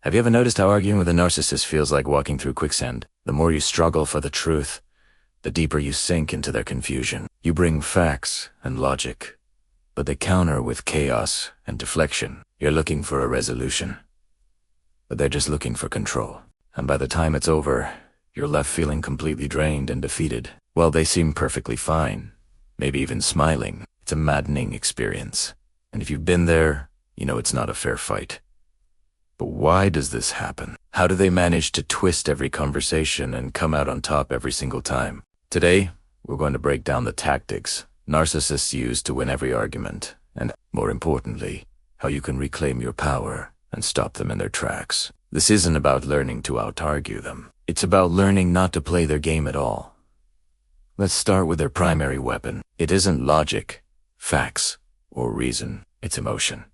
Have you ever noticed how arguing with a narcissist feels like walking through quicksand? The more you struggle for the truth, the deeper you sink into their confusion. You bring facts and logic, but they counter with chaos and deflection. You're looking for a resolution, but they're just looking for control. And by the time it's over, you're left feeling completely drained and defeated. Well, they seem perfectly fine, maybe even smiling. It's a maddening experience. And if you've been there, you know it's not a fair fight. But why does this happen? How do they manage to twist every conversation and come out on top every single time? Today, we're going to break down the tactics narcissists use to win every argument, and, more importantly, how you can reclaim your power and stop them in their tracks. This isn't about learning to out-argue them. It's about learning not to play their game at all. Let's start with their primary weapon. It isn't logic, facts, or reason. It's emotion.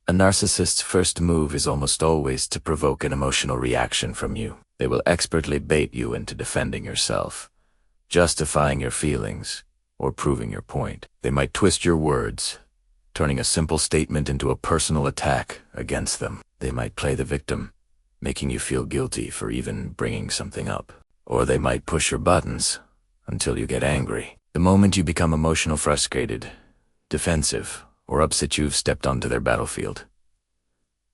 A narcissist's first move is almost always to provoke an emotional reaction from you. They will expertly bait you into defending yourself, justifying your feelings, or proving your point. They might twist your words, turning a simple statement into a personal attack against them. They might play the victim, making you feel guilty for even bringing something up. Or they might push your buttons until you get angry. The moment you become emotional, frustrated, defensive, or upset, you've stepped onto their battlefield.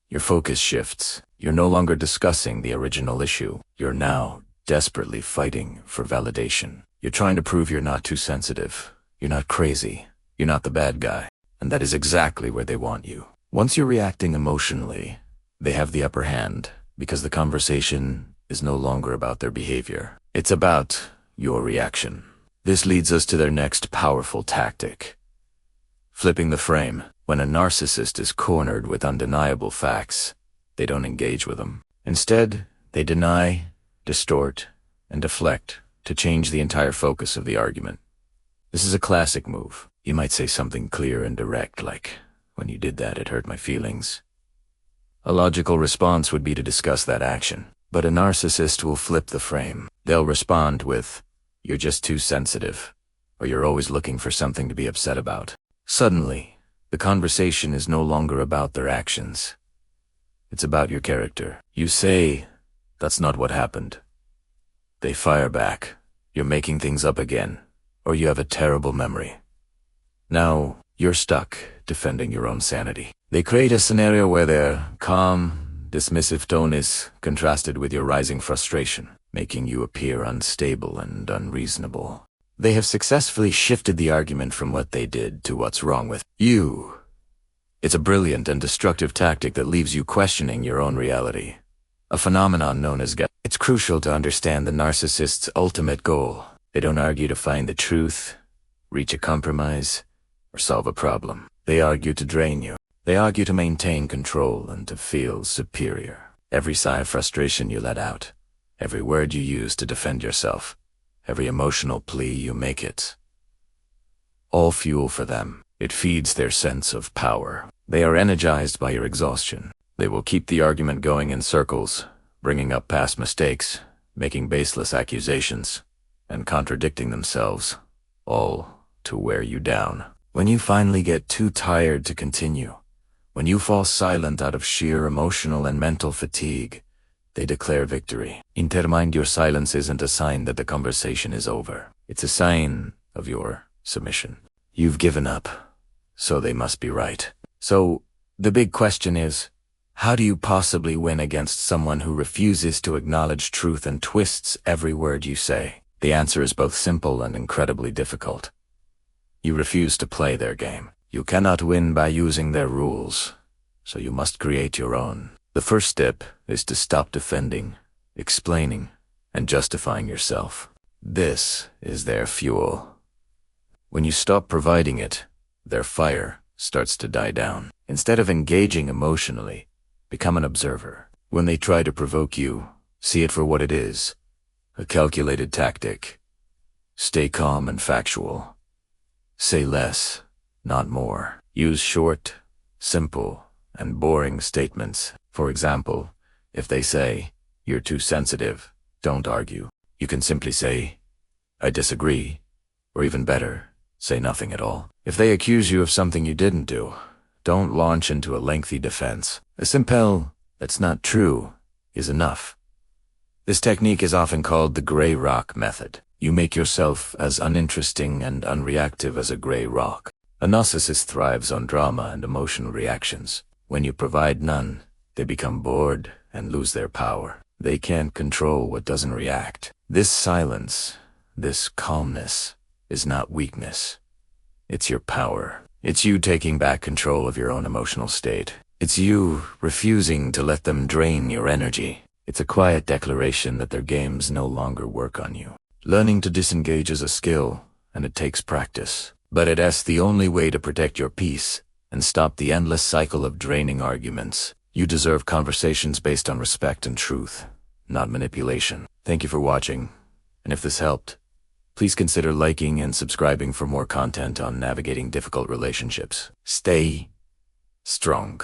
Your focus shifts. You're no longer discussing the original issue. You're now desperately fighting for validation. You're trying to prove you're not too sensitive. You're not crazy. You're not the bad guy. And that is exactly where they want you. Once you're reacting emotionally, they have the upper hand because the conversation is no longer about their behavior. It's about your reaction. This leads us to their next powerful tactic: flipping the frame. When a narcissist is cornered with undeniable facts, they don't engage with them. Instead, they deny, distort, and deflect to change the entire focus of the argument. This is a classic move. You might say something clear and direct, like, "When you did that, it hurt my feelings." A logical response would be to discuss that action. But a narcissist will flip the frame. They'll respond with, "You're just too sensitive," or "You're always looking for something to be upset about." Suddenly, the conversation is no longer about their actions. It's about your character. You say, "That's not what happened." They fire back, "You're making things up again," or "You have a terrible memory." Now, you're stuck defending your own sanity. They create a scenario where their calm, dismissive tone is contrasted with your rising frustration, making you appear unstable and unreasonable. They have successfully shifted the argument from what they did to what's wrong with you. It's a brilliant and destructive tactic that leaves you questioning your own reality, a phenomenon known as gaslighting. It's crucial to understand the narcissist's ultimate goal. They don't argue to find the truth, reach a compromise, or solve a problem. They argue to drain you. They argue to maintain control and to feel superior. Every sigh of frustration you let out, every word you use to defend yourself, every emotional plea you make, it all fuel for them. It feeds their sense of power. They are energized by your exhaustion. They will keep the argument going in circles, bringing up past mistakes, making baseless accusations, and contradicting themselves, all to wear you down. When you finally get too tired to continue, when you fall silent out of sheer emotional and mental fatigue, they declare victory. In their mind, your silence isn't a sign that the conversation is over. It's a sign of your submission. You've given up, so they must be right. So, the big question is, how do you possibly win against someone who refuses to acknowledge truth and twists every word you say? The answer is both simple and incredibly difficult. You refuse to play their game. You cannot win by using their rules, so you must create your own. The first step is to stop defending, explaining, and justifying yourself. This is their fuel. When you stop providing it, their fire starts to die down. Instead of engaging emotionally, become an observer. When they try to provoke you, see it for what it is, a calculated tactic. Stay calm and factual. Say less, not more. Use short, simple, and boring statements. For example, if they say, "You're too sensitive," don't argue. You can simply say, "I disagree," or even better, say nothing at all. If they accuse you of something you didn't do, don't launch into a lengthy defense. A simple, "That's not true," is enough. This technique is often called the gray rock method. You make yourself as uninteresting and unreactive as a gray rock. A narcissist thrives on drama and emotional reactions. When you provide none, they become bored and lose their power. They can't control what doesn't react. This silence, this calmness, is not weakness. It's your power. It's you taking back control of your own emotional state. It's you refusing to let them drain your energy. It's a quiet declaration that their games no longer work on you. Learning to disengage is a skill, and it takes practice. But it's the only way to protect your peace and stop the endless cycle of draining arguments. You deserve conversations based on respect and truth, not manipulation. Thank you for watching, and if this helped, please consider liking and subscribing for more content on navigating difficult relationships. Stay strong.